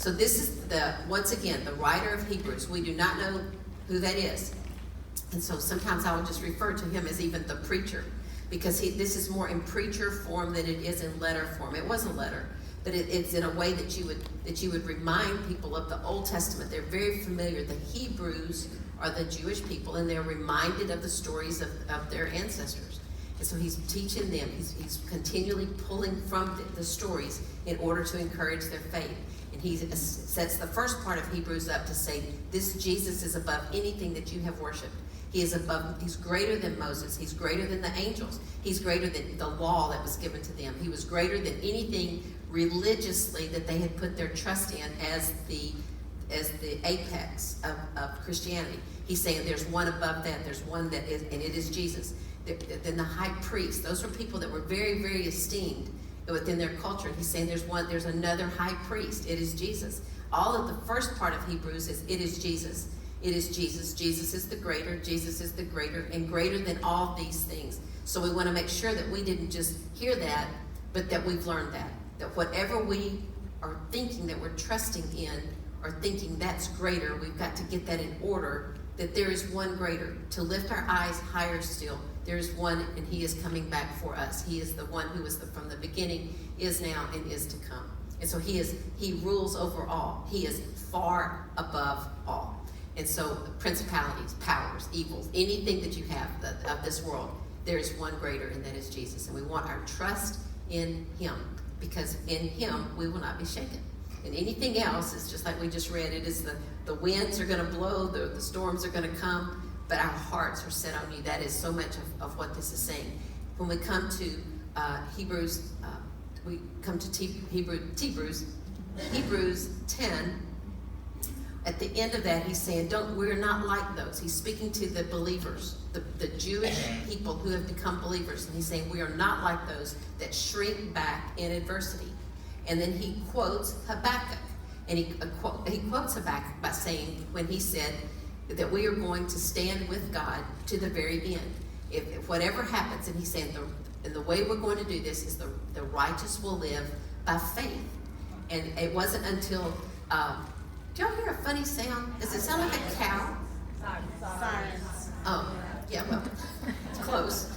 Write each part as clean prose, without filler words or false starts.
So this is once again, the writer of Hebrews. We do not know who that is. And so sometimes I will just refer to him as even the preacher, because this is more in preacher form than it is in letter form. It was a letter, but it's in a way that you would remind people of the Old Testament. They're very familiar. The Hebrews are the Jewish people, and they're reminded of the stories of their ancestors. And so he's teaching them. He's continually pulling from the stories in order to encourage their faith. And he sets the first part of Hebrews up to say, this Jesus is above anything that you have worshipped. He's greater than Moses. He's greater than the angels. He's greater than the law that was given to them. He was greater than anything religiously that they had put their trust in as the apex of Christianity. He's saying there's one above that. There's one that is, and it is Jesus. Then the high priest. Those were people that were very, very esteemed within their culture. And he's saying there's another high priest. It is Jesus. All of the first part of Hebrews is it is Jesus. It is Jesus. Jesus is the greater. Jesus is the greater and greater than all these things. So we want to make sure that we didn't just hear that, but that we've learned that. That whatever we are thinking that we're trusting in or thinking that's greater, we've got to get that in order, that there is one greater. To lift our eyes higher still, there is one, and he is coming back for us. He is the one who was from the beginning, is now, and is to come. And so he rules over all. He is far above all. And so principalities, powers, evils, anything that you have of this world, there is one greater, and that is Jesus. And we want our trust in him, because in him we will not be shaken. And anything else is just like we just read. It is the winds are going to blow, the storms are going to come, but our hearts are set on you. That is so much of what this is saying. When we come to Hebrews, we come to Hebrews 10. At the end of that, he's saying, we're not like those. He's speaking to the believers, the Jewish people who have become believers. And he's saying, we are not like those that shrink back in adversity. And then he quotes Habakkuk. And he quotes Habakkuk by saying, when he said that we are going to stand with God to the very end. If whatever happens, and he's saying, the way we're going to do this is the righteous will live by faith. And it wasn't until... do y'all hear a funny sound? Does it sound like a cow? Sirens. Oh, yeah, well, it's close.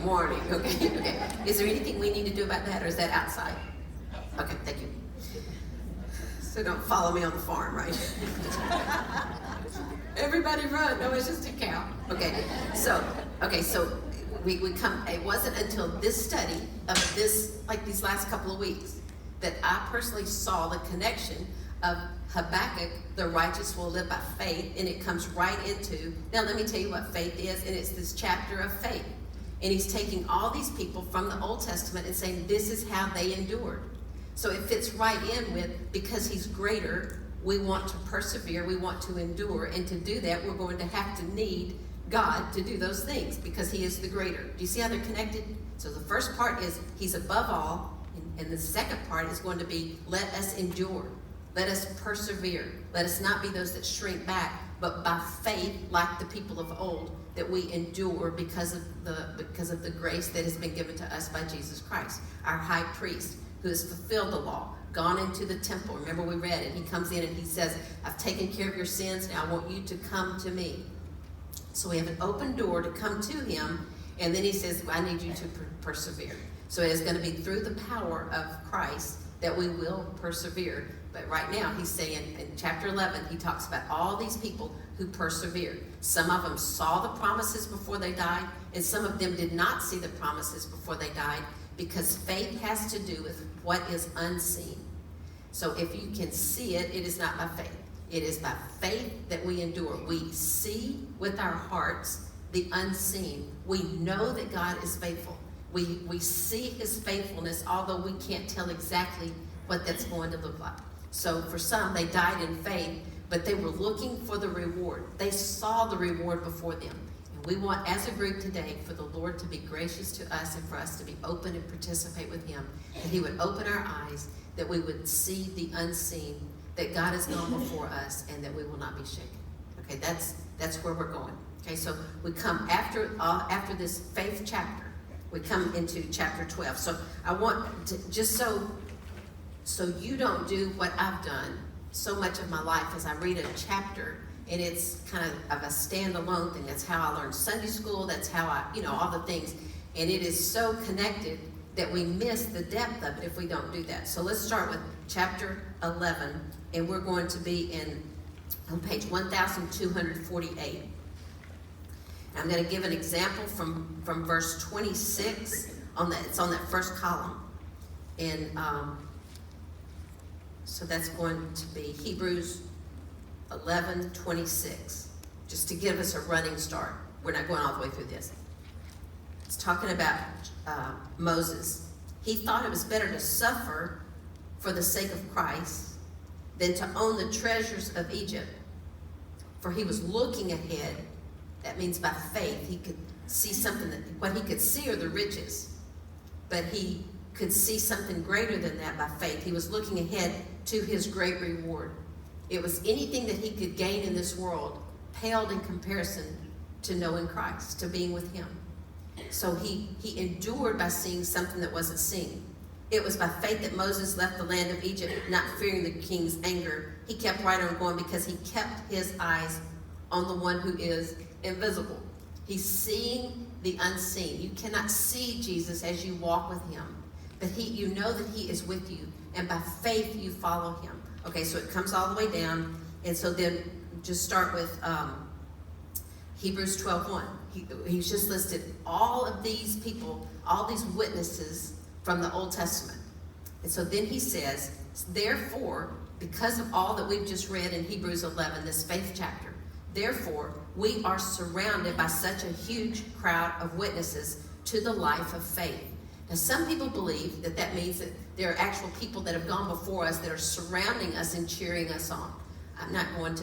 Warning. Okay. Is there anything we need to do about that, or is that outside? Okay, thank you. So don't follow me on the farm, right? Everybody run. No, it's just a cow. Okay, so we come, it wasn't until this study of this, like these last couple of weeks, that I personally saw the connection of Habakkuk, the righteous will live by faith, and it comes right into, now let me tell you what faith is, and it's this chapter of faith. And he's taking all these people from the Old Testament and saying, this is how they endured. So it fits right in with, because he's greater, we want to persevere, we want to endure, and to do that, we're going to have to need God to do those things, because he is the greater. Do you see how they're connected? So the first part is, he's above all. And the second part is going to be, let us endure. Let us persevere. Let us not be those that shrink back, but by faith, like the people of old, that we endure because of the grace that has been given to us by Jesus Christ, our high priest, who has fulfilled the law, gone into the temple. Remember we read it. He comes in and he says, I've taken care of your sins. Now I want you to come to me. So we have an open door to come to him. And then he says, I need you to persevere. So it is going to be through the power of Christ that we will persevere. But right now, he's saying in chapter 11, he talks about all these people who persevered. Some of them saw the promises before they died, and some of them did not see the promises before they died, because faith has to do with what is unseen. So if you can see it, it is not by faith. It is by faith that we endure. We see with our hearts the unseen. We know that God is faithful. We see his faithfulness, although we can't tell exactly what that's going to look like. So for some, they died in faith, but they were looking for the reward. They saw the reward before them. And we want, as a group today, for the Lord to be gracious to us and for us to be open and participate with him. That he would open our eyes, that we would see the unseen, that God has gone before us, and that we will not be shaken. Okay, that's where we're going. Okay, so we come after this faith chapter. We come into chapter 12. So I want to, just so so you don't do what I've done so much of my life as I read a chapter, and it's kind of a standalone thing. That's how I learned Sunday school. That's how I, all the things. And it is so connected that we miss the depth of it if we don't do that. So let's start with chapter 11, and we're going to be on page 1248. I'm going to give an example from verse 26. It's on that first column. And so that's going to be Hebrews 11:26, just to give us a running start. We're not going all the way through this. It's talking about Moses. He thought it was better to suffer for the sake of Christ than to own the treasures of Egypt. For he was looking ahead. That means by faith. He could see something what he could see are the riches. But he could see something greater than that by faith. He was looking ahead to his great reward. It was anything that he could gain in this world paled in comparison to knowing Christ, to being with him. So he endured by seeing something that wasn't seen. It was by faith that Moses left the land of Egypt, not fearing the king's anger. He kept right on going because he kept his eyes on the one who is invisible. He's seeing the unseen. You cannot see Jesus as you walk with him, but you know that he is with you, and by faith you follow him. Okay, so it comes all the way down, and so then just start with Hebrews 12:1. He's just listed all of these people, all these witnesses from the Old Testament. And so then he says, therefore, because of all that we've just read in Hebrews 11, this faith chapter, therefore, we are surrounded by such a huge crowd of witnesses to the life of faith. Now, some people believe that means that there are actual people that have gone before us that are surrounding us and cheering us on. I'm not going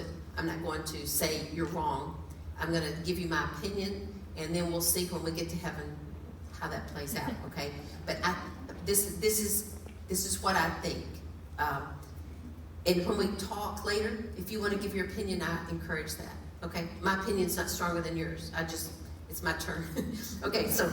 to say you're wrong. I'm going to give you my opinion, and then we'll see when we get to heaven how that plays out. Okay? But this is what I think. And when we talk later, if you want to give your opinion, I encourage that. Okay? My opinion's not stronger than yours. It's my turn. Okay, so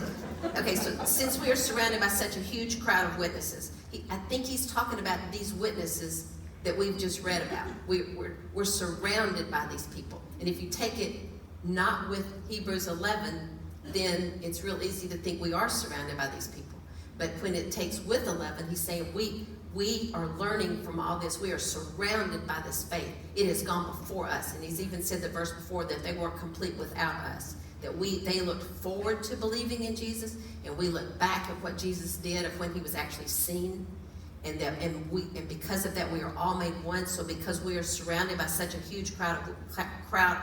since we are surrounded by such a huge crowd of witnesses, I think he's talking about these witnesses that we've just read about. We're surrounded by these people. And if you take it not with Hebrews 11, then it's real easy to think we are surrounded by these people. But when it takes with 11, he's saying we are learning from all this. We are surrounded by this faith. It has gone before us. And he's even said the verse before that they weren't complete without us. That they looked forward to believing in Jesus, and we look back at what Jesus did of when he was actually seen. And because of that, we are all made one. So because we are surrounded by such a huge crowd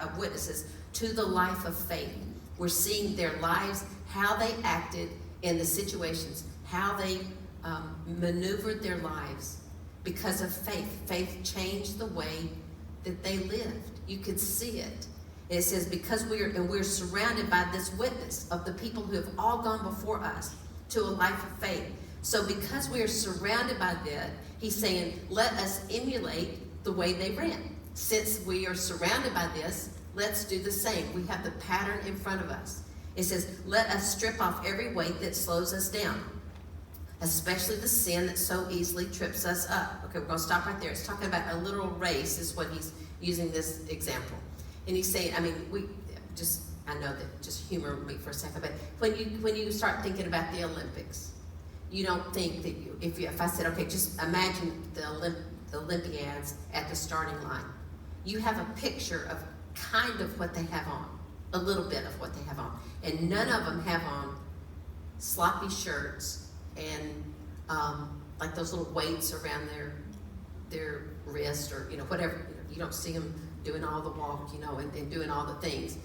of witnesses to the life of faith, we're seeing their lives, how they acted in the situations, how they maneuvered their lives because of faith. Faith changed the way that they lived. You could see it. And it says, because we're surrounded by this witness of the people who have all gone before us to a life of faith. So because we are surrounded by that, he's saying, let us emulate the way they ran. Since we are surrounded by this, let's do the same. We have the pattern in front of us. It says, let us strip off every weight that slows us down, especially the sin that so easily trips us up. Okay, we're going to stop right there. It's talking about a literal race is what he's using this example. And he's saying, I know that, just humor me for a second, but when you start thinking about the Olympics, you don't think that if I said, okay, just imagine the Olympiads at the starting line. You have a picture of kind of what they have on, a little bit of what they have on. And none of them have on sloppy shirts and like those little weights around their wrist or, whatever. You don't see them doing all the walk, and doing all the things.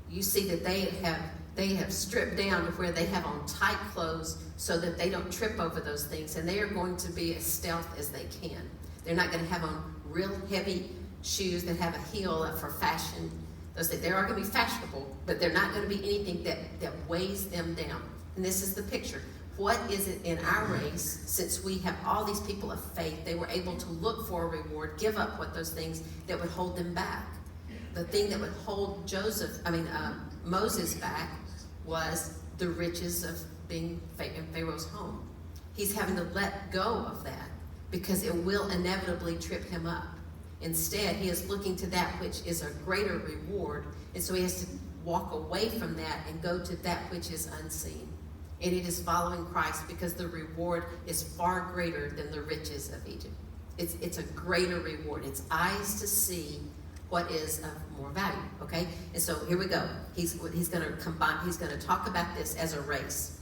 You see that they have stripped down to where they have on tight clothes so that they don't trip over those things, and they are going to be as stealth as they can. They're not going to have on real heavy shoes that have a heel for fashion. Those things, they are going to be fashionable, but they're not going to be anything that weighs them down. And this is the picture. What is it in our race, since we have all these people of faith, they were able to look for a reward, give up those things that would hold them back. The thing that would hold Moses back was the riches of being in Pharaoh's home. He's having to let go of that because it will inevitably trip him up. Instead, he is looking to that which is a greater reward, and so he has to walk away from that and go to that which is unseen. And it is following Christ because the reward is far greater than the riches of Egypt. It's a greater reward. It's eyes to see what is of more value, okay? And so here we go. He's going to talk about this as a race.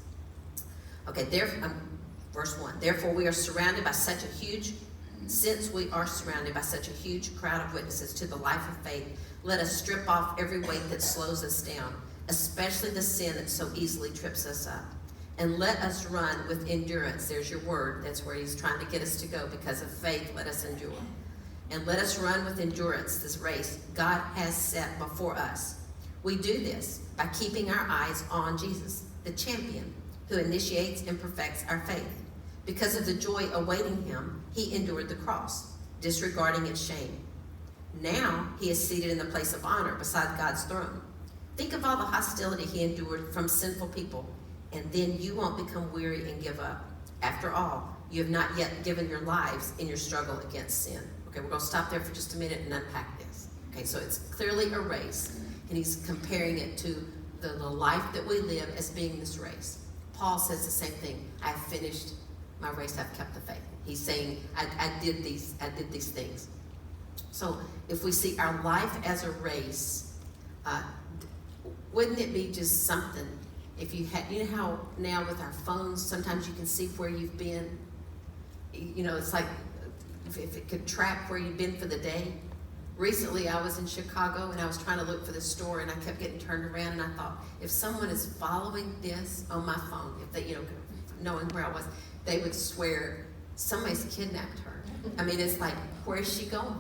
Okay, verse 1. Therefore we are surrounded by such a huge, since we are surrounded by such a huge crowd of witnesses to the life of faith, let us strip off every weight that slows us down, especially the sin that so easily trips us up. And let us run with endurance. There's your word. That's where he's trying to get us to go. Because of faith, let us endure. And let us run with endurance this race God has set before us. We do this by keeping our eyes on Jesus, the champion, who initiates and perfects our faith. Because of the joy awaiting him, he endured the cross, disregarding its shame. Now he is seated in the place of honor beside God's throne. Think of all the hostility he endured from sinful people, and then you won't become weary and give up. After all, you have not yet given your lives in your struggle against sin. Okay, we're going to stop there for just a minute and unpack this. Okay, so it's clearly a race, and he's comparing it to the life that we live as being this race. Paul says the same thing. I have finished my race. I've kept the faith. He's saying, I did these things. So if we see our life as a race, wouldn't it be just something if you had, you know how now with our phones, sometimes you can see where you've been. You know, it's like if it could track where you've been for the day. Recently, I was in Chicago and I was trying to look for the store, and I kept getting turned around, and I thought, if someone is following this on my phone, if they, knowing where I was, they would swear somebody's kidnapped her. I mean, it's like, where is she going?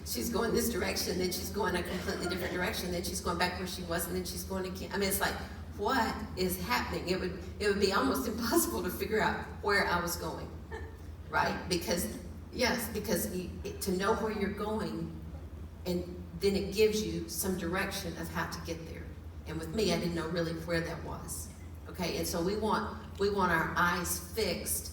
She's going this direction, then she's going a completely different direction, then she's going back where she was, and then she's going again. I mean, it's like, what is happening? It would be almost impossible to figure out where I was going, right? Because to know where you're going, and then it gives you some direction of how to get there. And with me, I didn't know really where that was. Okay, and so we want our eyes fixed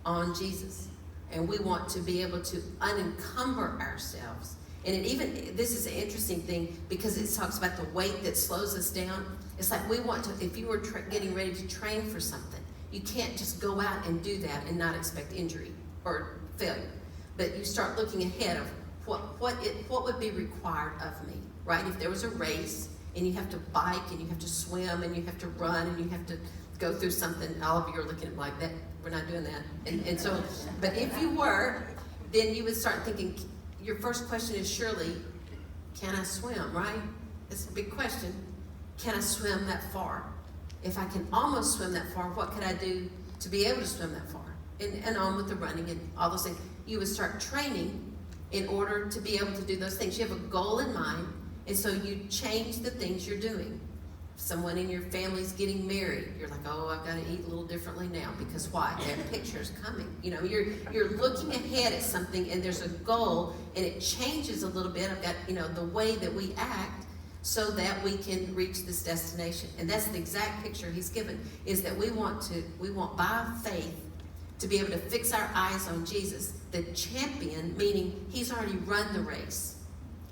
on Jesus, and we want to be able to unencumber ourselves. And this is an interesting thing because it talks about the weight that slows us down. It's like we want to, if you were getting ready to train for something, you can't just go out and do that and not expect injury or failure. But you start looking ahead of what would be required of me, right? If there was a race and you have to bike and you have to swim and you have to run and you have to go through something, all of you are looking at me like that. We're not doing that. And so, but if you were, then you would start thinking, your first question is surely, can I swim, right? It's a big question. Can I swim that far? If I can almost swim that far, what could I do to be able to swim that far? And on with the running and all those things. You would start training in order to be able to do those things. You have a goal in mind, and so you change the things you're doing. If someone in your family's getting married, you're like, oh, I've got to eat a little differently now because why? That picture's coming. You're looking ahead at something, and there's a goal, and it changes a little bit. I've got, the way that we act so that we can reach this destination. And that's the exact picture he's given, is that we want by faith to be able to fix our eyes on Jesus, the champion, meaning he's already run the race.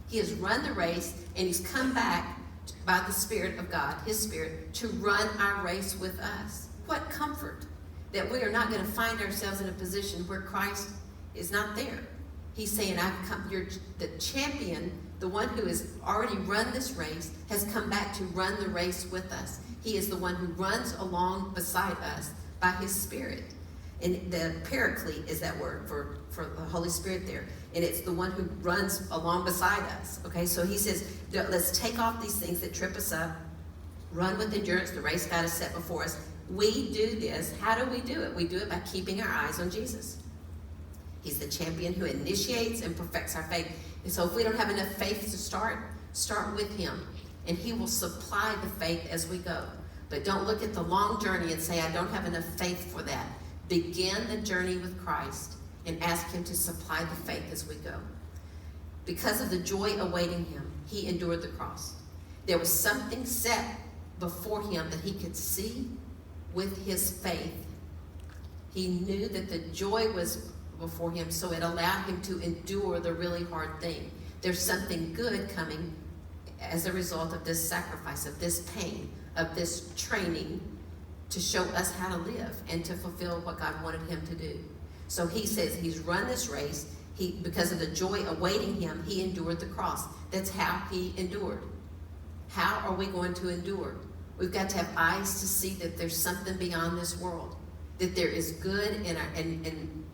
He has run the race, and he's come back by the Spirit of God, his Spirit, to run our race with us. What comfort that we are not going to find ourselves in a position where Christ is not there. He's saying, you're the champion, the one who has already run this race, has come back to run the race with us. He is the one who runs along beside us by his Spirit. And the paraclete is that word for the Holy Spirit there. And it's the one who runs along beside us. Okay, so he says, let's take off these things that trip us up, run with endurance the race God has set before us. We do this. How do we do it? We do it by keeping our eyes on Jesus. He's the champion who initiates and perfects our faith. And so if we don't have enough faith to start with him. And he will supply the faith as we go. But don't look at the long journey and say, I don't have enough faith for that. Begin the journey with Christ and ask him to supply the faith as we go. Because of the joy awaiting him, he endured the cross. There was something set before him that he could see with his faith. He knew that the joy was before him, so it allowed him to endure the really hard thing. There's something good coming as a result of this sacrifice, of this pain, of this training to show us how to live and to fulfill what God wanted him to do. So he says he's run this race. Because of the joy awaiting him, he endured the cross. That's how he endured. How are we going to endure? We've got to have eyes to see that there's something beyond this world, that there is good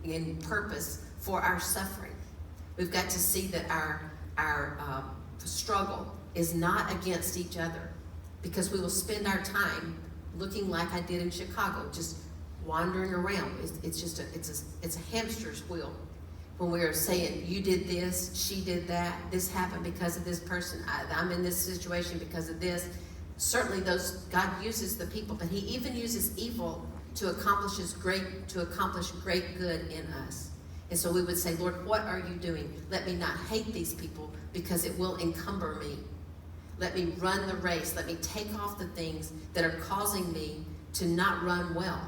in purpose for our suffering. We've got to see that our struggle is not against each other, because we will spend our time looking like I did in Chicago, just wandering around. It's a hamster's wheel. When we are saying, you did this, she did that, this happened because of this person, I'm in this situation because of this. Certainly God uses the people, but he even uses evil to accomplish great good in us. And so we would say, Lord, what are you doing? Let me not hate these people, because it will encumber me. Let me run the race. Let me take off the things that are causing me to not run well.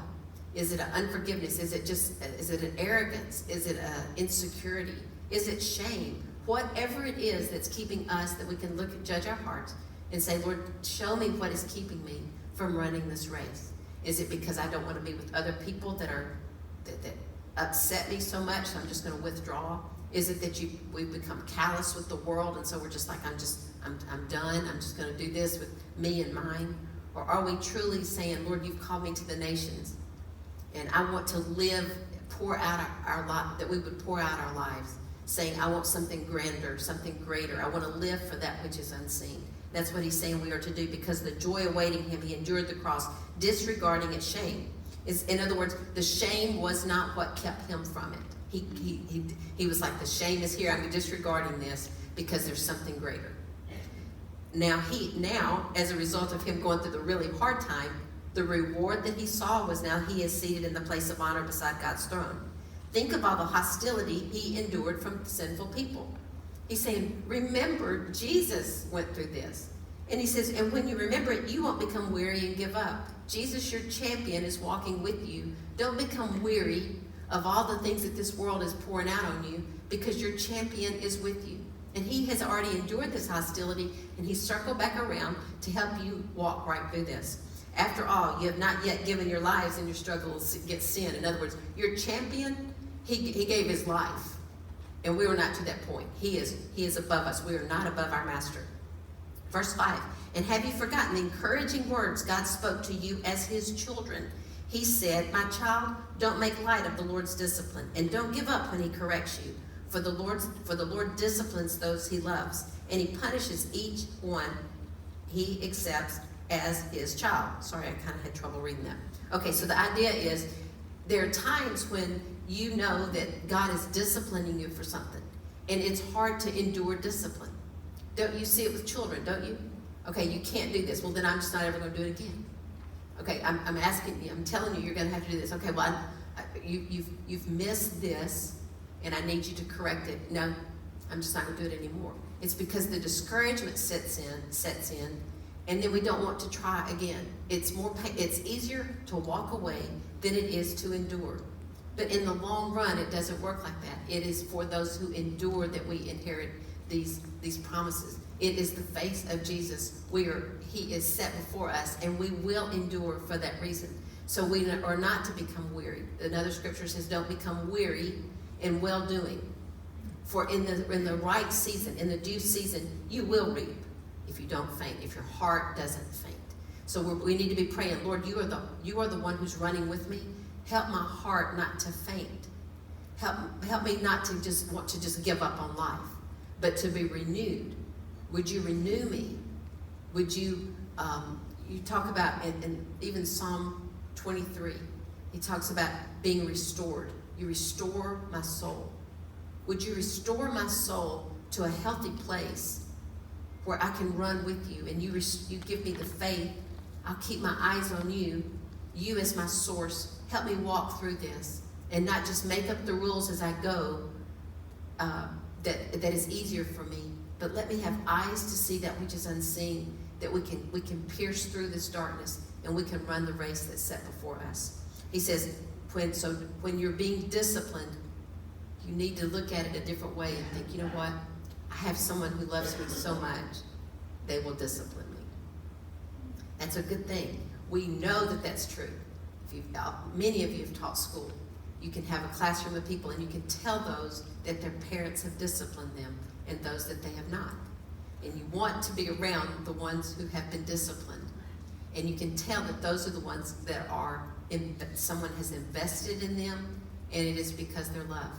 Is it an unforgiveness? Is it an arrogance? Is it an insecurity? Is it shame? Whatever it is that's keeping us, that we can judge our hearts and say, Lord, show me what is keeping me from running this race. Is it because I don't want to be with other people that upset me so much, so I'm just going to withdraw? Is it that we've become callous with the world, and so we're just like, I'm done, I'm just going to do this with me and mine? Or are we truly saying, Lord, you've called me to the nations, and I want to pour out our life, that we would pour out our lives, saying, I want something grander, something greater. I want to live for that which is unseen. That's what he's saying we are to do, because the joy awaiting him, he endured the cross, disregarding its shame. In other words, the shame was not what kept him from it. He was like, the shame is here, I'm disregarding this because there's something greater. Now, as a result of him going through the really hard time, the reward that he saw was now he is seated in the place of honor beside God's throne. Think of all the hostility he endured from sinful people. He's saying, remember, Jesus went through this. And he says, and when you remember it, you won't become weary and give up. Jesus, your champion, is walking with you. Don't become weary of all the things that this world is pouring out on you, because your champion is with you. And he has already endured this hostility, and he's circled back around to help you walk right through this. After all, you have not yet given your lives in your struggle against sin. In other words, your champion, he gave his life. And we were not to that point. He is above us. We are not above our master. Verse 5, and have you forgotten the encouraging words God spoke to you as his children? He said, my child, don't make light of the Lord's discipline, and don't give up when he corrects you. For the Lord disciplines those he loves, and he punishes each one he accepts as his child. Sorry, I kind of had trouble reading that. Okay, so the idea is there are times when you know that God is disciplining you for something, and it's hard to endure discipline. Don't you see it with children, don't you? Okay, you can't do this. Well, then I'm just not ever going to do it again. Okay, I'm asking you, I'm telling you, you're going to have to do this. Okay, well, you've missed this, and I need you to correct it. No, I'm just not going to do it anymore. It's because the discouragement sets in, and then we don't want to try again. It's easier to walk away than it is to endure. But in the long run, it doesn't work like that. It is for those who endure that we inherit these promises. It is the face of Jesus. He is set before us, and we will endure for that reason. So we are not to become weary. Another scripture says, don't become weary in well-doing. For in the right season, in the due season, you will reap if you don't faint, if your heart doesn't faint. So we need to be praying, Lord, you are the one who's running with me. Help my heart not to faint. Help me not to just want to just give up on life, but to be renewed. Would you renew me? Would you, you talk about, in even Psalm 23, he talks about being restored. You restore my soul. Would you restore my soul to a healthy place where I can run with you, and you give me the faith. I'll keep my eyes on you as my source. Help me walk through this and not just make up the rules as I go that is easier for me, but let me have eyes to see that which is unseen, that we can pierce through this darkness, and we can run the race that's set before us. He says, when you're being disciplined, you need to look at it a different way and think, you know what? I have someone who loves me so much, they will discipline me. That's a good thing. We know that that's true. Many of you have taught school. You can have a classroom of people and you can tell those that their parents have disciplined them and those that they have not. And you want to be around the ones who have been disciplined. And you can tell that those are the ones that someone has invested in them, and it is because they're loved.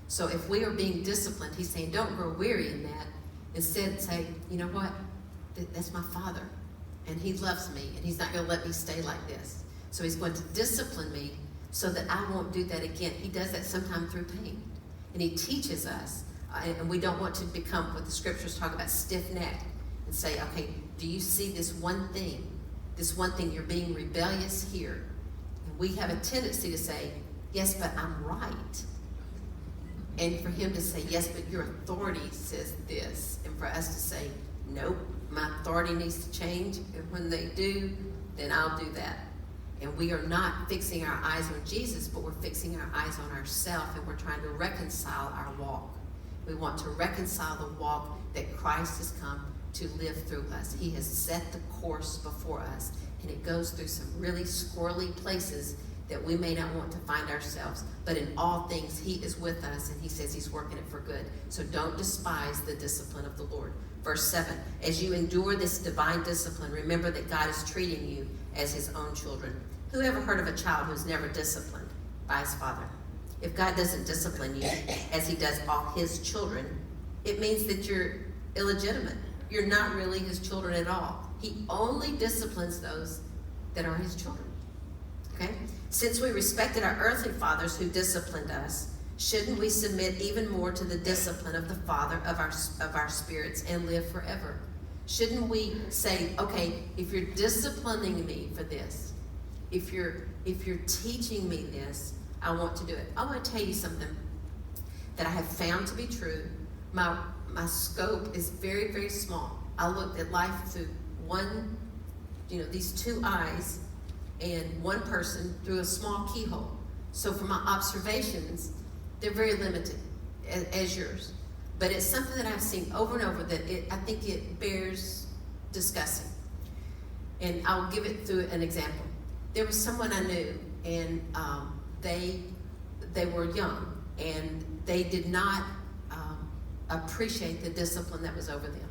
So if we are being disciplined, he's saying, don't grow weary in that. Instead, say, you know what? That's my Father, and he loves me, and he's not going to let me stay like this. So he's going to discipline me so that I won't do that again. He does that sometimes through pain. And he teaches us, and we don't want to become what the scriptures talk about, stiff-necked, and say, okay, do you see this one thing? This one thing, you're being rebellious here. And we have a tendency to say, yes, but I'm right. And for him to say, yes, but your authority says this. And for us to say, nope, my authority needs to change. And when they do, then I'll do that. And we are not fixing our eyes on Jesus, but we're fixing our eyes on ourselves, and we're trying to reconcile our walk. We want to reconcile the walk that Christ has come to live through us. He has set the course before us, and it goes through some really squirrely places that we may not want to find ourselves. But in all things, he is with us, and he says he's working it for good. So don't despise the discipline of the Lord. Verse 7, as you endure this divine discipline, remember that God is treating you as his own children. Who ever heard of a child who's never disciplined by his father? If God doesn't discipline you as he does all his children, it means that you're illegitimate. You're not really his children at all. He only disciplines those that are his children. Okay? Since we respected our earthly fathers who disciplined us, shouldn't we submit even more to the discipline of the Father of our spirits and live forever? Shouldn't we say, okay, if you're disciplining me for this, if you're teaching me this, I want to do it. I want to tell you something that I have found to be true. My scope is very, very small. I looked at life through these two eyes and one person through a small keyhole. So for my observations, they're very limited as yours. But it's something that I've seen over and over that I think it bears discussing. And I'll give it through an example. There was someone I knew, and they were young, and they did not appreciate the discipline that was over them.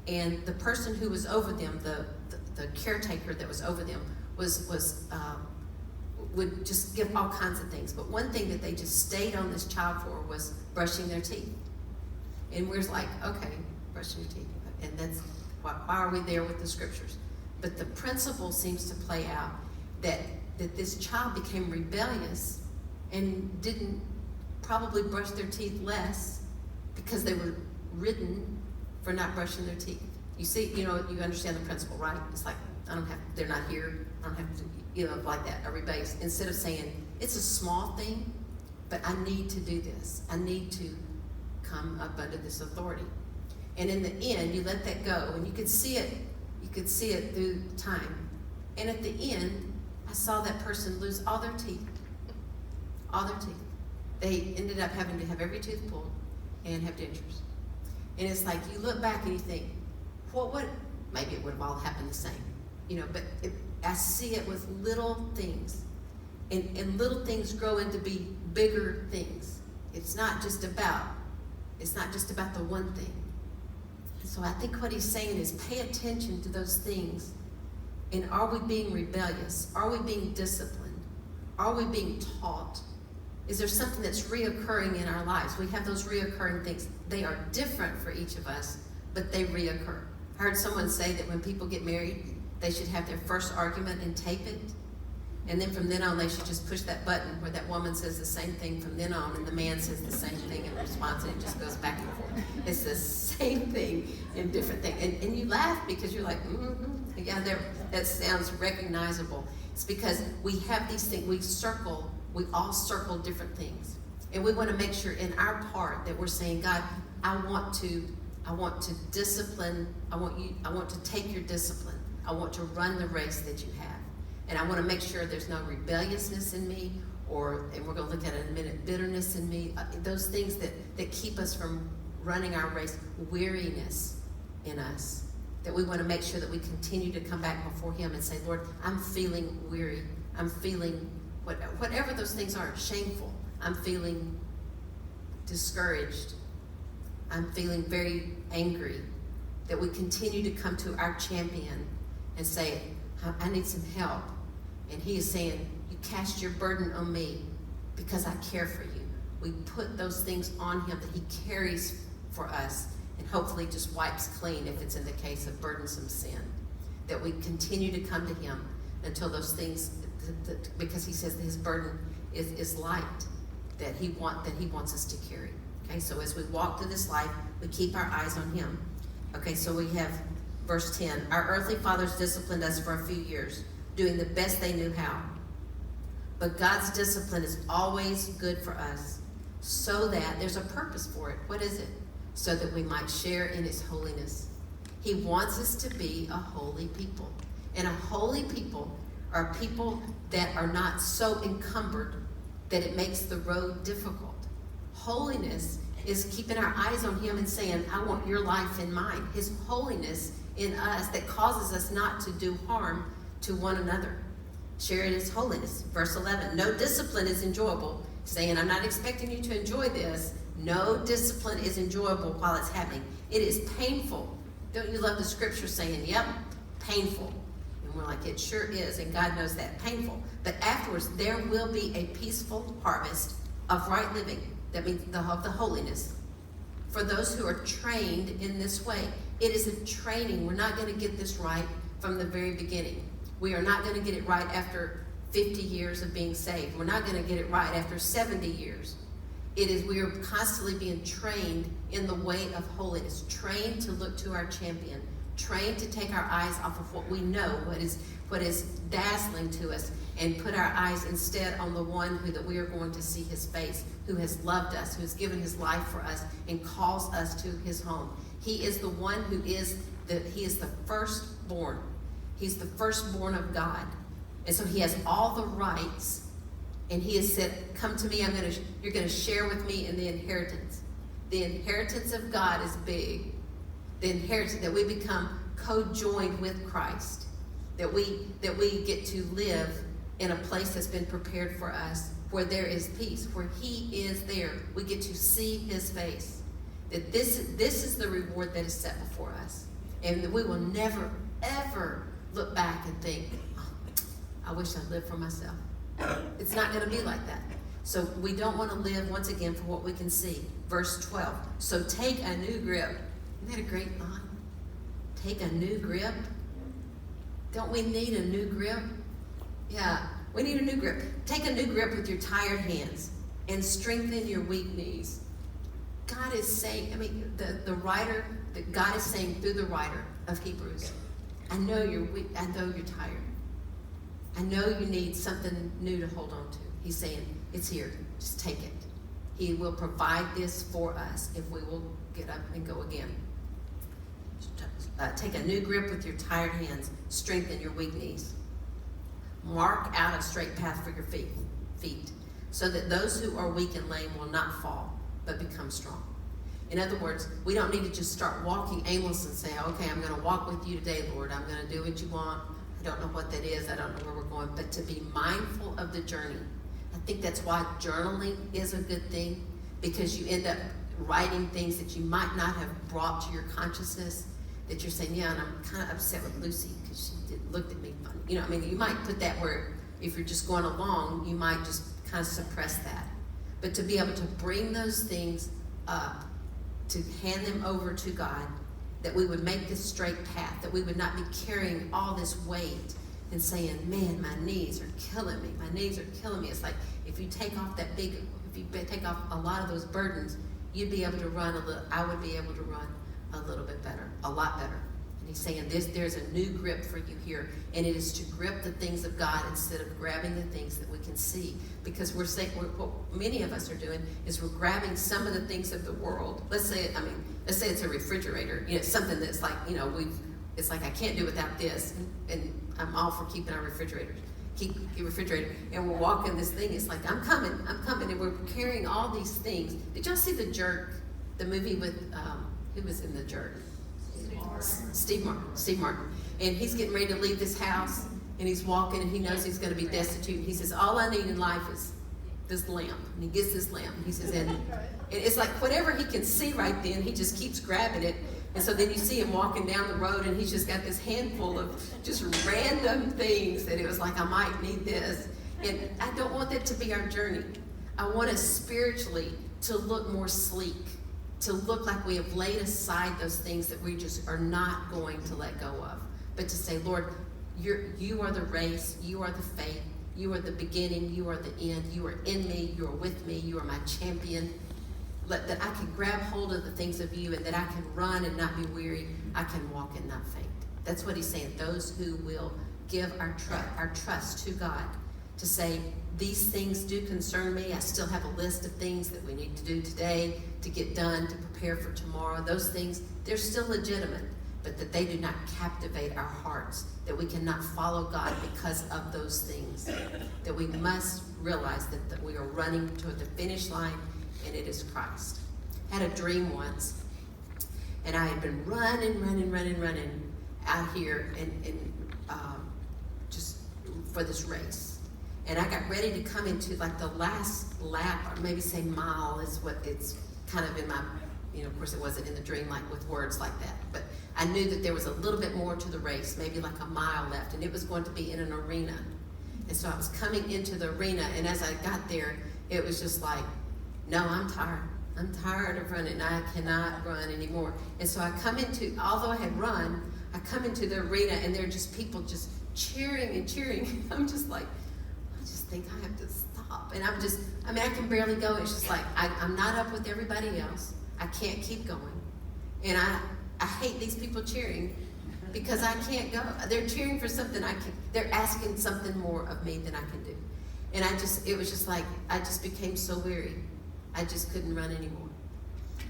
And the person who was over them, the caretaker that was over them, would just give all kinds of things. But one thing that they just stayed on this child for was brushing their teeth. And we're like, okay, brushing your teeth. And that's why are we there with the scriptures? But the principle seems to play out that this child became rebellious and didn't probably brush their teeth less because they were ridden for not brushing their teeth. You see, you understand the principle, right? It's like, they're not here, I don't have to, like that. Everybody's, instead of saying, it's a small thing, but I need to do this. I need to come up under this authority. And in the end, you let that go, and you could see it through time. And at the end, I saw that person lose all their teeth. All their teeth. They ended up having to have every tooth pulled and have dentures. And it's like, you look back and you think, maybe it would have all happened the same. But I see it with little things. And little things grow into be bigger things. It's not just about the one thing. So I think what he's saying is pay attention to those things. And are we being rebellious? Are we being disciplined? Are we being taught? Is there something that's reoccurring in our lives? We have those reoccurring things. They are different for each of us, but they reoccur. I heard someone say that when people get married, they should have their first argument and tape it. And then from then on, they should just push that button where that woman says the same thing from then on, and the man says the same thing in response, and it just goes back and forth. It's the same thing in different things. And you laugh because you're like, yeah, that sounds recognizable. It's because we have these things, we all circle different things. And we want to make sure in our part that we're saying, God, I want to discipline, I want to take your discipline. I want to run the race that you have. And I want to make sure there's no rebelliousness in me and we're going to look at it in a minute, bitterness in me, those things that keep us from running our race, weariness in us, that we want to make sure that we continue to come back before him and say, Lord, I'm feeling weary. I'm feeling whatever those things are, shameful. I'm feeling discouraged. I'm feeling very angry. That we continue to come to our champion and say, I need some help. And he is saying, you cast your burden on me because I care for you. We put those things on him that he carries for us and hopefully just wipes clean if it's in the case of burdensome sin. That we continue to come to him until those things, because he says that his burden is light, that he wants us to carry. Okay, so as we walk through this life, we keep our eyes on him. Okay, so we have verse 10. Our earthly fathers disciplined us for a few years, doing the best they knew how. But God's discipline is always good for us, so that there's a purpose for it. What is it? So that we might share in his holiness. He wants us to be a holy people. And a holy people are people that are not so encumbered that it makes the road difficult. Holiness is keeping our eyes on him and saying, I want your life in mine. His holiness in us that causes us not to do harm to one another. Share in his holiness. Verse 11, no discipline is enjoyable. Saying, I'm not expecting you to enjoy this. No discipline is enjoyable while it's happening. It is painful. Don't you love the scripture saying, yep, painful. And we're like, it sure is, and God knows that, painful. But afterwards, there will be a peaceful harvest of right living. That means of the holiness. For those who are trained in this way. It is a training. We're not going to get this right from the very beginning. We are not going to get it right after 50 years of being saved. We're not going to get it right after 70 years. We are constantly being trained in the way of holiness, trained to look to our champion, trained to take our eyes off of what we know, what is dazzling to us, and put our eyes instead on the one that we are going to see his face, who has loved us, who has given his life for us, and calls us to his home. He is the one who is the firstborn. He's the firstborn of God. And so he has all the rights. And he has said, come to me, you're going to share with me in the inheritance. The inheritance of God is big. The inheritance that we become co-joined with Christ. That we get to live in a place that's been prepared for us, where there is peace, where he is there. We get to see his face. That this is the reward that is set before us. And that we will never, ever look back and think, oh, I wish I lived for myself. It's not going to be like that. So we don't want to live, once again, for what we can see. Verse 12. So take a new grip. Isn't that a great line? Take a new grip. Don't we need a new grip? Yeah, we need a new grip. Take a new grip with your tired hands and strengthen your weak knees. God is saying, the writer, that God is saying through the writer of Hebrews, I know you're weak. I know you're tired. I know you need something new to hold on to. He's saying, it's here. Just take it. He will provide this for us if we will get up and go again. Take a new grip with your tired hands. Strengthen your weak knees. Mark out a straight path for your feet, so that those who are weak and lame will not fall, but become strong. In other words, we don't need to just start walking aimless and say, okay, I'm going to walk with you today, Lord. I'm going to do what you want. I don't know what that is. I don't know where we're going. But to be mindful of the journey. I think that's why journaling is a good thing, because you end up writing things that you might not have brought to your consciousness, that you're saying, yeah, and I'm kind of upset with Lucy because she looked at me funny. You might put that where if you're just going along, you might just kind of suppress that. But to be able to bring those things up, to hand them over to God, that we would make this straight path, that we would not be carrying all this weight and saying, man, my knees are killing me. My knees are killing me. It's like if you take off a lot of those burdens, you'd be able to run a little, I would be able to run a little bit better, a lot better. And he's saying there's a new grip for you here, and it is to grip the things of God instead of grabbing the things that we can see. Because what many of us are doing is we're grabbing some of the things of the world. Let's say it's a refrigerator. Something that's like, it's like I can't do without this, and I'm all for keeping our refrigerators. refrigerator, and we're walking this thing. It's like, I'm coming, and we're carrying all these things. Did y'all see The Jerk, the movie with, who was in The Jerk? Steve Martin. And he's getting ready to leave this house, and he's walking, and he knows he's going to be destitute. He says, all I need in life is this lamp. And he gets this lamp, and he says, and it's like whatever he can see right then, he just keeps grabbing it. And so then you see him walking down the road, and he's just got this handful of just random things that it was like, I might need this. And I don't want that to be our journey. I want us spiritually to look more sleek, to look like we have laid aside those things that we just are not going to let go of. But to say, Lord, you are the race, you are the faith, you are the beginning, you are the end, you are in me, you are with me, you are my champion. That I can grab hold of the things of you, and that I can run and not be weary. I can walk and not faint. That's what he's saying. Those who will give our trust to God, to say, these things do concern me. I still have a list of things that we need to do today to get done, to prepare for tomorrow. Those things, they're still legitimate, but that they do not captivate our hearts, that we cannot follow God because of those things, that we must realize that we are running toward the finish line, and it is Christ. I had a dream once, and I had been running out here and just for this race. And I got ready to come into like the last lap, or maybe say mile is what it's kind of in my, of course it wasn't in the dream like with words like that, but I knew that there was a little bit more to the race, maybe like a mile left, and it was going to be in an arena. And so I was coming into the arena, and as I got there, it was just like, no, I'm tired. I'm tired of running. I cannot run anymore. And so I come into, although I had run, I come into the arena, and there are just people just cheering and cheering. I'm just like, I just think I have to stop. And I can barely go. It's just like, I'm not up with everybody else. I can't keep going. And I hate these people cheering because I can't go. They're cheering for something they're asking something more of me than I can do. And it was just like, I just became so weary. I just couldn't run anymore.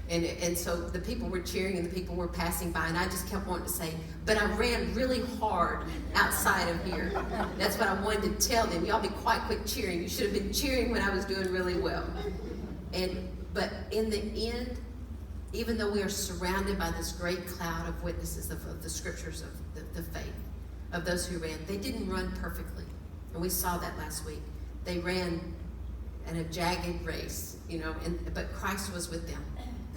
And so the people were cheering, and the people were passing by, and I just kept wanting to say, but I ran really hard outside of here. That's what I wanted to tell them. Y'all be quite quick cheering. You should have been cheering when I was doing really well. But in the end, even though we are surrounded by this great cloud of witnesses of the scriptures of the faith, of those who ran, they didn't run perfectly. And we saw that last week. They ran in a jagged race, but Christ was with them.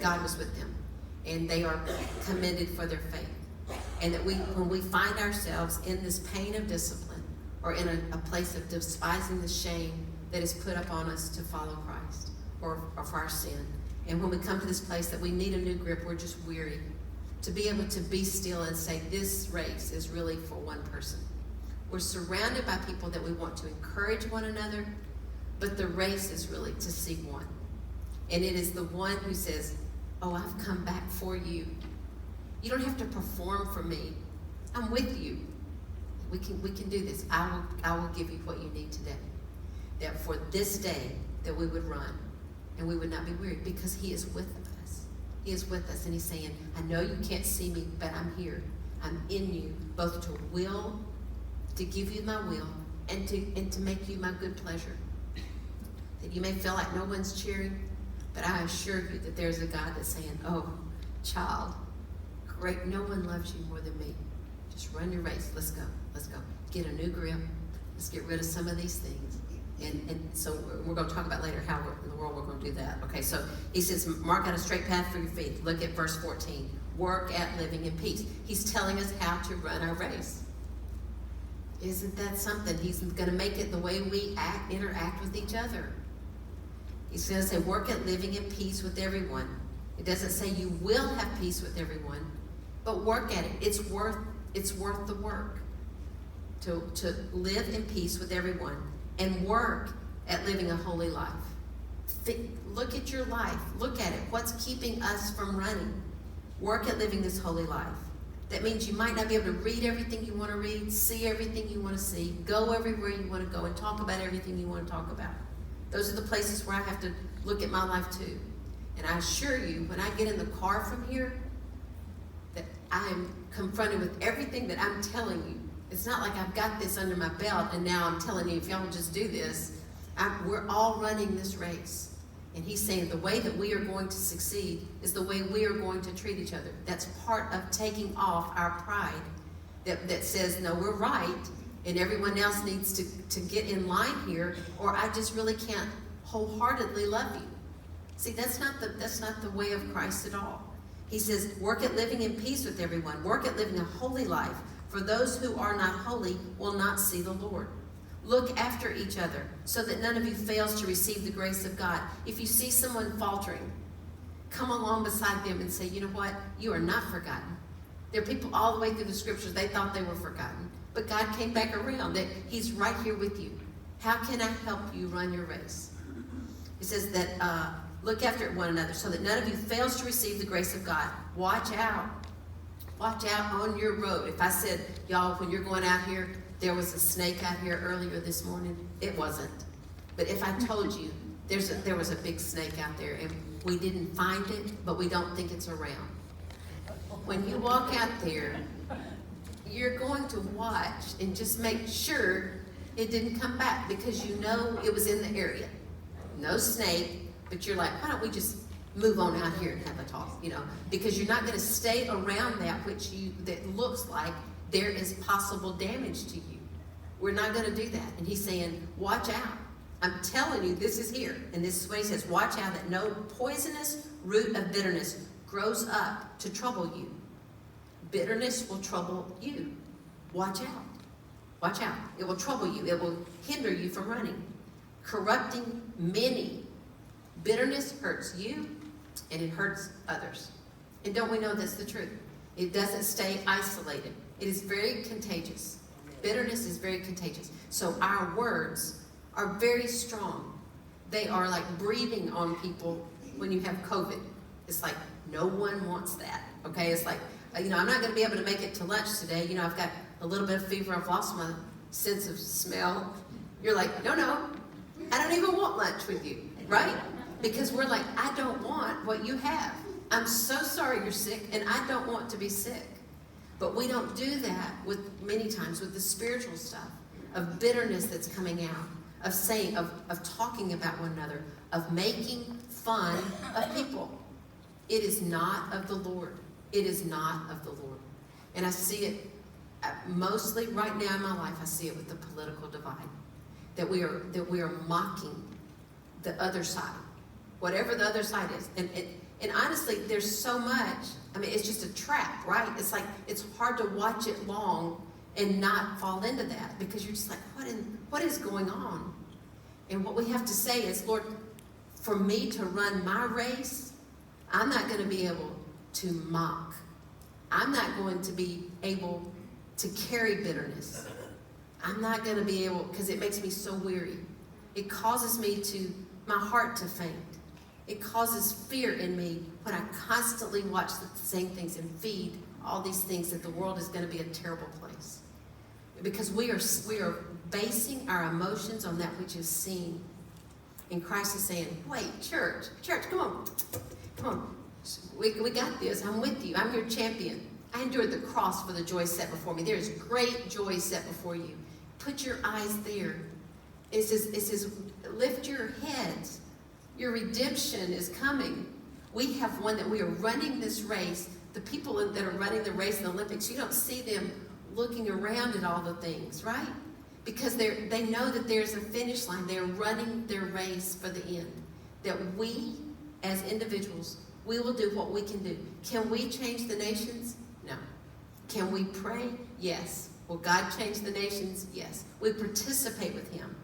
God was with them. And they are commended for their faith. And that when we find ourselves in this pain of discipline, or in a place of despising the shame that is put upon us to follow Christ, or for our sin, and when we come to this place that we need a new grip, we're just weary, to be able to be still and say, this race is really for one person. We're surrounded by people that we want to encourage one another, but the race is really to see one. And it is the one who says, oh, I've come back for you. You don't have to perform for me. I'm with you. We can do this. I will give you what you need today. That for this day that we would run and we would not be weary, because he is with us. He is with us, and he's saying, I know you can't see me, but I'm here. I'm in you, both to give you my will and to make you my good pleasure. That you may feel like no one's cheering, but I assure you that there's a God that's saying, oh, child, great, no one loves you more than me. Just run your race. Let's go. Get a new grip. Let's get rid of some of these things. And so we're going to talk about later how in the world we're going to do that. Okay, so he says, mark out a straight path for your feet. Look at verse 14. Work at living in peace. He's telling us how to run our race. Isn't that something? He's going to make it the way we interact with each other. He's going to say, work at living in peace with everyone. It doesn't say you will have peace with everyone, but work at it. It's worth the work to live in peace with everyone and work at living a holy life. Look at your life. Look at it. What's keeping us from running? Work at living this holy life. That means you might not be able to read everything you want to read, see everything you want to see, go everywhere you want to go, and talk about everything you want to talk about. Those are the places where I have to look at my life too. And I assure you, when I get in the car from here, that I am confronted with everything that I'm telling you It's not like I've got this under my belt and now I'm telling you if y'all just do this. We're all running this race. And he's saying the way that we are going to succeed is the way we are going to treat each other. That's part of taking off our pride that says, no, we're right, and everyone else needs to get in line here, or I just really can't wholeheartedly love you. See, that's not the way of Christ at all. He says, work at living in peace with everyone. Work at living a holy life, for those who are not holy will not see the Lord. Look after each other so that none of you fails to receive the grace of God. If you see someone faltering, come along beside them and say, you know what? You are not forgotten. There are people all the way through the scriptures, they thought they were forgotten. But God came back around, that he's right here with you. How can I help you run your race? It says that look after one another so that none of you fails to receive the grace of God. Watch out. Watch out on your road. If I said, y'all, when you're going out here, there was a snake out here earlier this morning, it wasn't. But if I told you there was a big snake out there and we didn't find it, but we don't think it's around. When you walk out there, you're going to watch and just make sure it didn't come back because you know it was in the area. No snake, but you're like, why don't we just move on out here and have a talk, because you're not going to stay around that that looks like there is possible damage to you. We're not going to do that. And he's saying, watch out. I'm telling you, this is here. And this is what he says, watch out that no poisonous root of bitterness grows up to trouble you. Bitterness will trouble you. Watch out. Watch out. It will trouble you. It will hinder you from running. Corrupting many. Bitterness hurts you and it hurts others. And don't we know that's the truth? It doesn't stay isolated. It is very contagious. Bitterness is very contagious. So our words are very strong. They are like breathing on people when you have COVID. It's like no one wants that. Okay? It's like, I'm not going to be able to make it to lunch today. I've got a little bit of fever. I've lost my sense of smell. You're like, no, I don't even want lunch with you, right? Because we're like, I don't want what you have. I'm so sorry you're sick, and I don't want to be sick. But we don't do that many times with the spiritual stuff of bitterness that's coming out, of saying, of talking about one another, of making fun of people. It is not of the Lord. It is not of the Lord. And I see it mostly right now in my life. I see it with the political divide, that we are mocking the other side, whatever the other side is. And honestly, there's so much. It's just a trap, right? It's like it's hard to watch it long and not fall into that because you're just like, what is going on? And what we have to say is, Lord, for me to run my race, I'm not going to be able to mock. I'm not going to be able to carry bitterness. I'm not going to be able, because it makes me so weary. It causes my heart to faint. It causes fear in me when I constantly watch the same things and feed all these things that the world is going to be a terrible place. Because we are basing our emotions on that which is seen. And Christ is saying, wait, church, come on. We got this. I'm with you. I'm your champion. I endured the cross for the joy set before me. There is great joy set before you. Put your eyes there. It says, lift your heads. Your redemption is coming. We have one that we are running this race. The people that are running the race in the Olympics, you don't see them looking around at all the things, right? Because they know that there's a finish line. They're running their race for the end. That we, as individuals, we will do what we can do. Can we change the nations? No. Can we pray? Yes. Will God change the nations? Yes. We participate with him.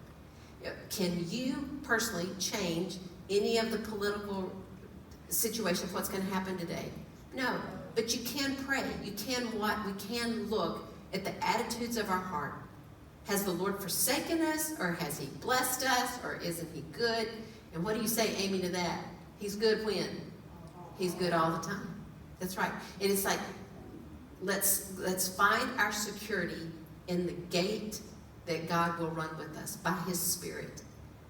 Can you personally change any of the political situation of what's going to happen today? No. But you can pray. We can look at the attitudes of our heart. Has the Lord forsaken us, or has he blessed us, or isn't he good? And what do you say, Amy, to that? He's good when? He's good all the time. That's right. And it's like, let's find our security in the gate that God will run with us by his Spirit,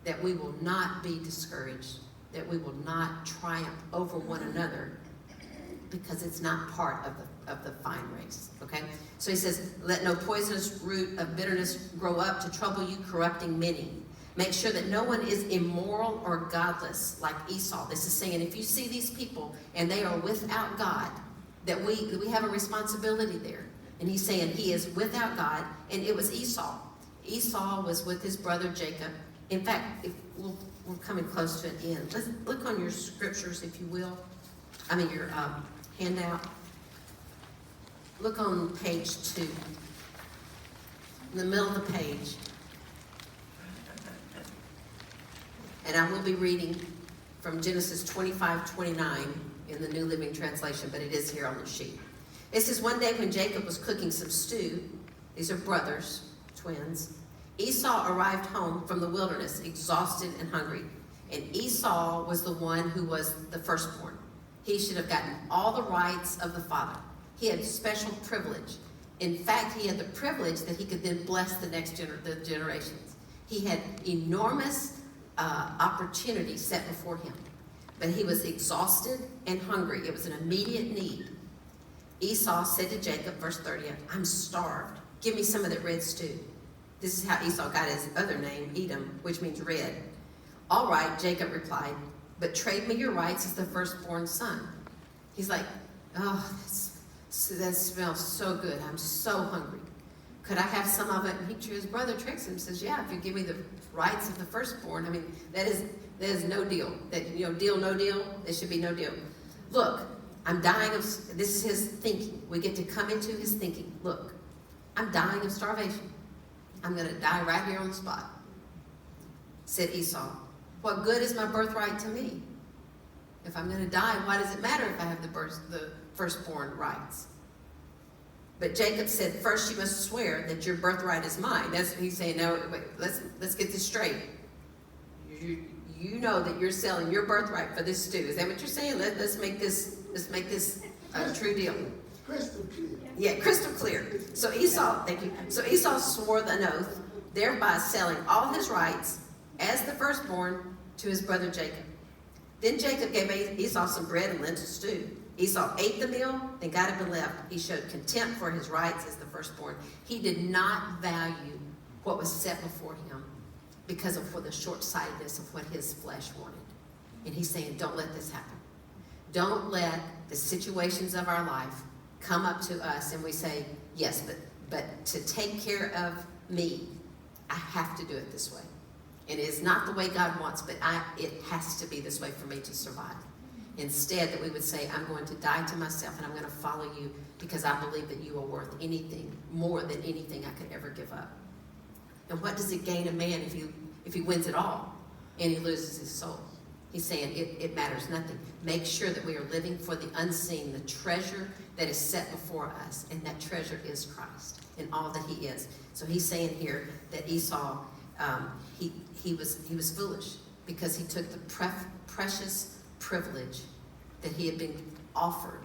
that we will not be discouraged, that we will not triumph over one another, because it's not part of the fine race, okay? So he says, let no poisonous root of bitterness grow up to trouble you, corrupting many. Make sure that no one is immoral or godless like Esau. This is saying if you see these people and they are without God, that we have a responsibility there. And he's saying he is without God, and it was Esau. Esau was with his brother Jacob. In fact, if we're coming close to an end. Let's look on your scriptures, if you will. I mean, your handout. Look on page 2. In the middle of the page. And I will be reading from Genesis 25:29 in the New Living Translation, but it is here on the sheet. It says, one day when Jacob was cooking some stew, these are brothers, twins, Esau arrived home from the wilderness, exhausted and hungry. And Esau was the one who was the firstborn. He should have gotten all the rights of the father. He had special privilege. In fact, he had the privilege that he could then bless the next the generations. He had enormous opportunity set before him. But he was exhausted and hungry. It was an immediate need. Esau said to Jacob, verse 30, I'm starved. Give me some of that red stew. This is how Esau got his other name, Edom, which means red. All right, Jacob replied, but trade me your rights as the firstborn son. He's like, oh, that smells so good. I'm so hungry. Could I have some of it? And his brother tricks him and says, yeah, if you give me the rights of the firstborn. I mean, that is no deal. That, deal, no deal. There should be no deal. Look, I'm dying of, this is his thinking. We get to come into his thinking. Look, I'm dying of starvation. I'm going to die right here on the spot. Said Esau, what good is my birthright to me? If I'm going to die, why does it matter if I have the firstborn rights? But Jacob said, first you must swear that your birthright is mine. That's what he's saying. No, wait, let's get this straight. You know that you're selling your birthright for this stew. Is that what you're saying? Let's make this a true deal. Crystal clear. Yeah, crystal clear. So Esau, thank you. So Esau swore an oath, thereby selling all his rights as the firstborn to his brother Jacob. Then Jacob gave Esau some bread and lentil stew. Esau ate the meal, then got up and left. He showed contempt for his rights as the firstborn. He did not value what was set before him because of the short-sightedness of what his flesh wanted. And he's saying, don't let this happen. Don't let the situations of our life come up to us and we say, yes, but to take care of me, I have to do it this way. And it is not the way God wants, but it has to be this way for me to survive. Instead, that we would say, I'm going to die to myself and I'm going to follow you because I believe that you are worth anything, more than anything I could ever give up. And what does it gain a man if he wins it all and he loses his soul? He's saying it matters nothing. Make sure that we are living for the unseen, the treasure that is set before us, and that treasure is Christ and all that he is. So he's saying here that Esau, he was foolish because he took the precious privilege that he had been offered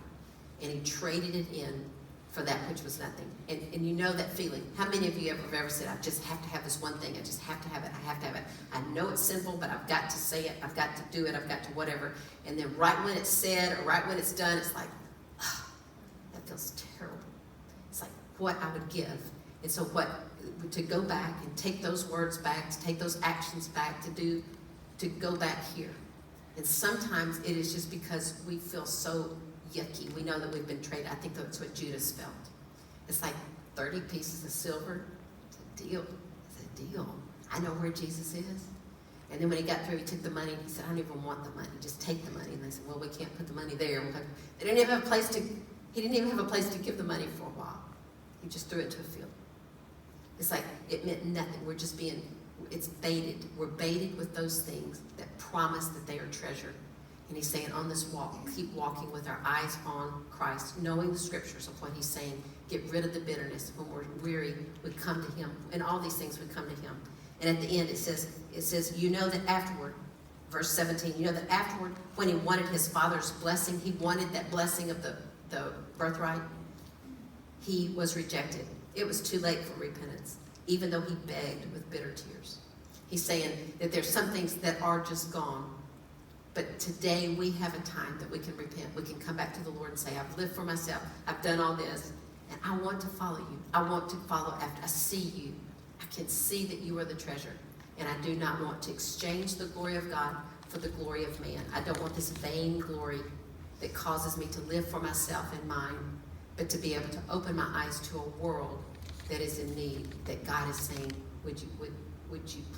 and he traded it in for that which was nothing. And you know that feeling. How many of you have ever said, I just have to have this one thing. I just have to have it. I have to have it. I know it's sinful, but I've got to say it. I've got to do it. I've got to whatever. And then right when it's said or right when it's done, it's like, oh, that feels terrible. It's like what I would give. And so to go back and take those words back, to take those actions back, to go back here. And sometimes it is just because we feel so yucky. We know that we've been traded. I think that's what Judas felt. It's like 30 pieces of silver. It's a deal. It's a deal. I know where Jesus is. And then when he got through, he took the money and he said, I don't even want the money. Just take the money. And they said, well, we can't put the money there. They didn't even have a place to, he didn't even have a place to give the money for a while. He just threw it to a field. It's like it meant nothing. We're just it's baited. We're baited with those things that promise that they are treasure. And he's saying on this walk, keep walking with our eyes on Christ, knowing the scriptures of what he's saying. Get rid of the bitterness. When we're weary, we come to him. And all these things, we come to him. And at the end, it says, you know that afterward, verse 17, you know that afterward, when he wanted his father's blessing, he wanted that blessing of the birthright, he was rejected. It was too late for repentance, even though he begged with bitter tears. He's saying that there's some things that are just gone. But today we have a time that we can repent. We can come back to the Lord and say, I've lived for myself. I've done all this. And I want to follow you. I want to follow after. I see you. I can see that you are the treasure. And I do not want to exchange the glory of God for the glory of man. I don't want this vain glory that causes me to live for myself and mine, but to be able to open my eyes to a world that is in need, that God is saying, would you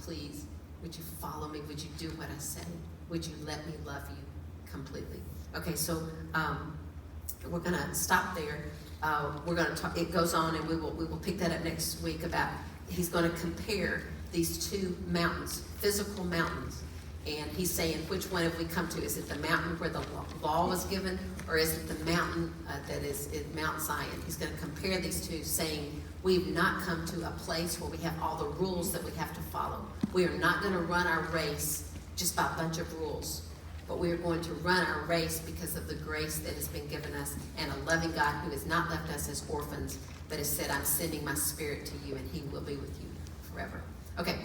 please, would you follow me? Would you do what I say? Would you let me love you completely? Okay, so we're going to stop there. We're going to talk, it goes on, and we will pick that up next week about, he's going to compare these two mountains, physical mountains. And he's saying, which one have we come to? Is it the mountain where the law was given, or is it the mountain that is in Mount Zion? He's going to compare these two, saying, we've not come to a place where we have all the rules that we have to follow. We are not going to run our race just by a bunch of rules, but we are going to run our race because of the grace that has been given us, and a loving God who has not left us as orphans, but has said, I'm sending my spirit to you, and he will be with you forever. Okay.